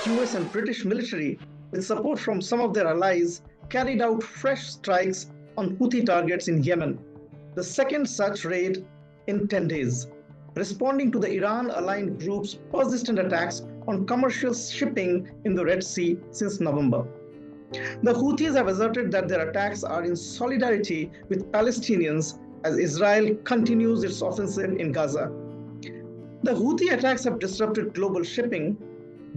US and British military, with support from some of their allies, carried out fresh strikes on Houthi targets in Yemen, the second such raid in 10 days, responding to the Iran-aligned group's persistent attacks on commercial shipping in the Red Sea since November. The Houthis have asserted that their attacks are in solidarity with Palestinians as Israel continues its offensive in Gaza. The Houthi attacks have disrupted global shipping,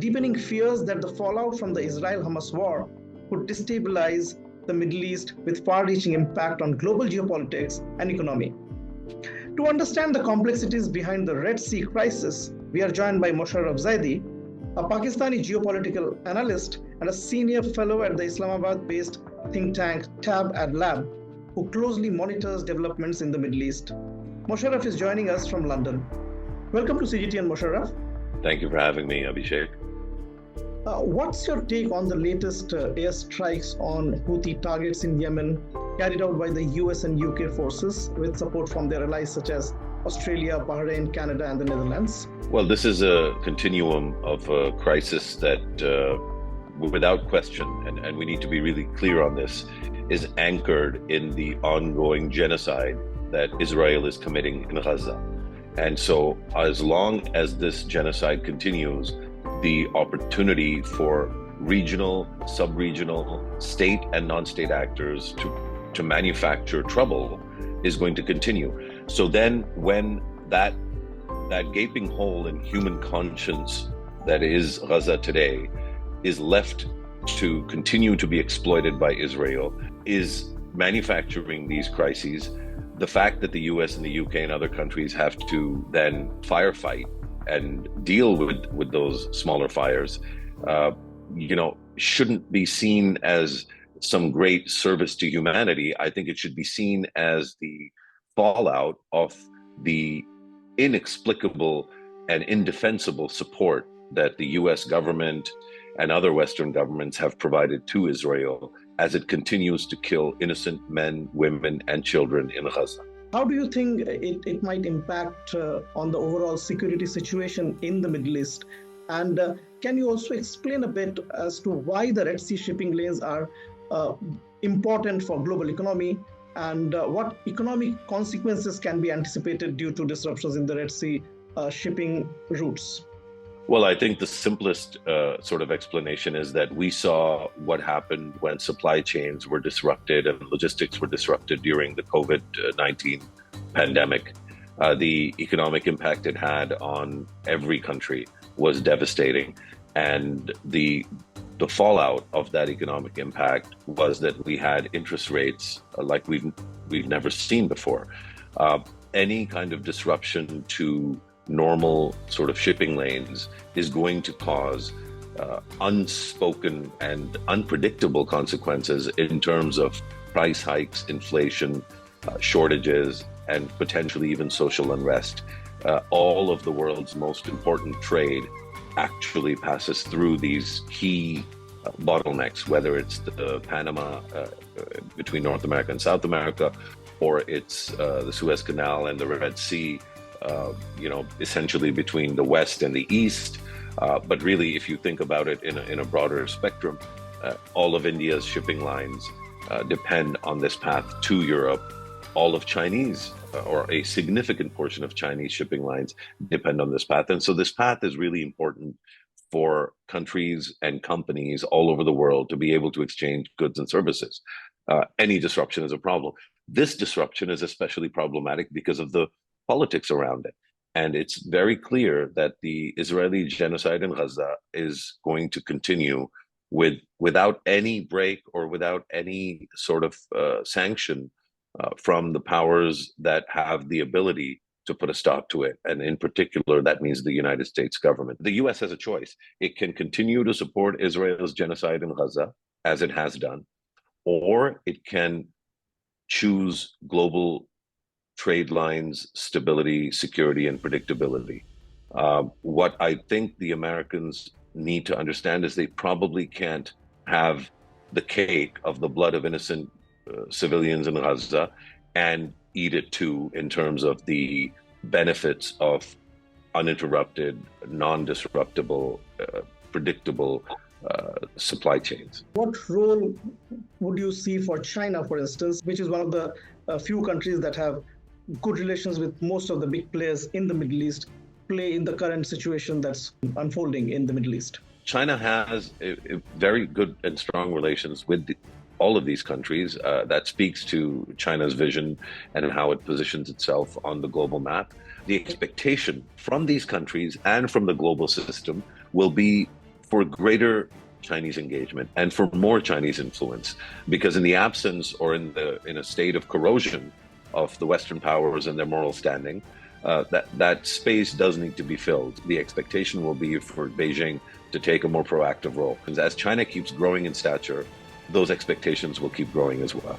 deepening fears that the fallout from the Israel-Hamas war could destabilize the Middle East with far-reaching impact on global geopolitics and economy. To understand the complexities behind the Red Sea crisis, we are joined by Mosharraf Zaidi, a Pakistani geopolitical analyst and a senior fellow at the Islamabad-based think tank Tab Ad Lab, who closely monitors developments in the Middle East. Mosharraf is joining us from London. Welcome to CGT and Mosharraf. Thank you for having me, Abhishek. What's your take on the latest airstrikes on Houthi targets in Yemen carried out by the US and UK forces with support from their allies such as Australia, Bahrain, Canada, and the Netherlands? Well, this is a continuum of a crisis that, without question, and we need to be really clear on this, is anchored in the ongoing genocide that Israel is committing in Gaza. And so as long as this genocide continues, the opportunity for regional, sub-regional, state and non-state actors to manufacture trouble is going to continue. So then when that gaping hole in human conscience that is Gaza today is left to continue to be exploited by Israel, is manufacturing these crises, the fact that the US and the UK and other countries have to then firefight and deal with those smaller fires, shouldn't be seen as some great service to humanity. I think it should be seen as the fallout of the inexplicable and indefensible support that the US government and other Western governments have provided to Israel as it continues to kill innocent men, women, and children in Gaza. How do you think it might impact on the overall security situation in the Middle East? And can you also explain a bit as to why the Red Sea shipping lanes are important for global economy and what economic consequences can be anticipated due to disruptions in the Red Sea shipping routes? Well, I think the simplest sort of explanation is that we saw what happened when supply chains were disrupted and logistics were disrupted during the COVID-19 pandemic. The economic impact it had on every country was devastating. And the fallout of that economic impact was that we had interest rates like we've never seen before. Any kind of disruption to normal sort of shipping lanes is going to cause unspoken and unpredictable consequences in terms of price hikes, inflation, shortages, and potentially even social unrest. All of the world's most important trade actually passes through these key bottlenecks, whether it's the Panama between North America and South America, or it's the Suez Canal and the Red Sea, essentially between the West and the East. But really, if you think about it in a broader spectrum, all of India's shipping lines depend on this path to Europe. All of Chinese, or a significant portion of Chinese shipping lines depend on this path. And so this path is really important for countries and companies all over the world to be able to exchange goods and services. Any disruption is a problem. This disruption is especially problematic because of the politics around it. And it's very clear that the Israeli genocide in Gaza is going to continue without any break or without any sort of sanction from the powers that have the ability to put a stop to it. And in particular, that means the United States government. The US has a choice. It can continue to support Israel's genocide in Gaza, as it has done, or it can choose global trade lines, stability, security, and predictability. What I think the Americans need to understand is they probably can't have the cake of the blood of innocent civilians in Gaza and eat it too in terms of the benefits of uninterrupted, non-disruptible predictable supply chains. What role would you see for China, for instance, which is one of the few countries that have good relations with most of the big players in the Middle East, play in the current situation that's unfolding in the Middle East? China has a very good and strong relations with all of these countries. That speaks to China's vision and how it positions itself on the global map. The expectation from these countries and from the global system will be for greater Chinese engagement and for more Chinese influence, because in the absence or in a state of corrosion of the Western powers and their moral standing, that space does need to be filled. The expectation will be for Beijing to take a more proactive role. As China keeps growing in stature, those expectations will keep growing as well.